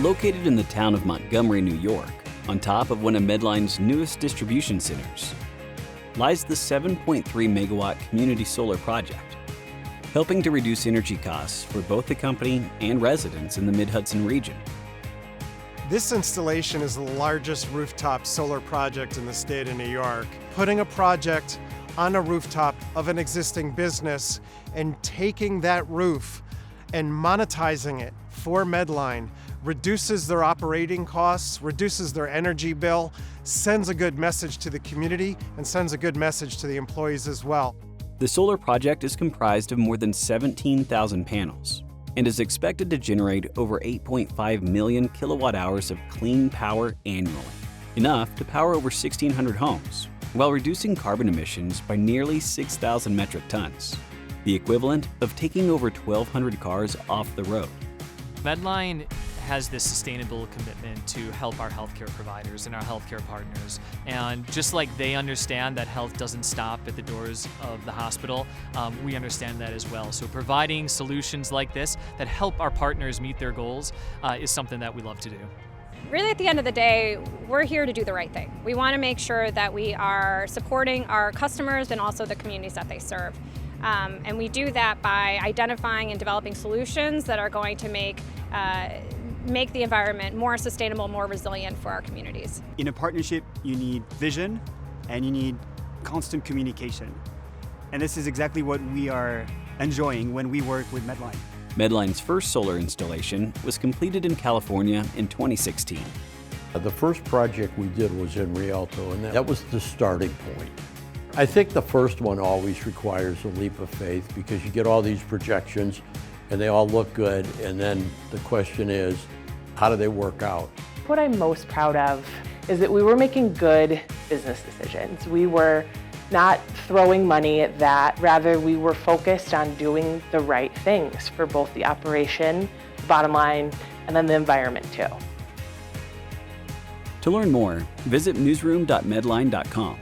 Located in the town of Montgomery, New York, on top of one of Medline's newest distribution centers, lies the 7.3 megawatt community solar project, helping to reduce energy costs for both the company and residents in the Mid-Hudson region. This installation is the largest rooftop solar project in the state of New York. Putting a project on a rooftop of an existing business and taking that roof and monetizing it for Medline reduces their operating costs, reduces their energy bill, sends a good message to the community, and sends a good message to the employees as well. The solar project is comprised of more than 17,000 panels and is expected to generate over 8.5 million kilowatt hours of clean power annually, enough to power over 1,600 homes, while reducing carbon emissions by nearly 6,000 metric tons, the equivalent of taking over 1,200 cars off the road. Medline has this sustainable commitment to help our healthcare providers and our healthcare partners. And just like they understand that health doesn't stop at the doors of the hospital, we understand that as well. So providing solutions like this that help our partners meet their goals is something that we love to do. Really, at the end of the day, we're here to do the right thing. We want to make sure that we are supporting our customers and also the communities that they serve. And we do that by identifying and developing solutions that are going to make the environment more sustainable, more resilient for our communities. In a partnership, you need vision and you need constant communication. And this is exactly what we are enjoying when we work with Medline. Medline's first solar installation was completed in California in 2016. The first project we did was in Rialto, and that was the starting point. I think the first one always requires a leap of faith because you get all these projections and they all look good, and then the question is, how do they work out? What I'm most proud of is that we were making good business decisions. We were not throwing money at that, rather we were focused on doing the right things for both the operation, the bottom line, and then the environment too. To learn more, visit newsroom.medline.com.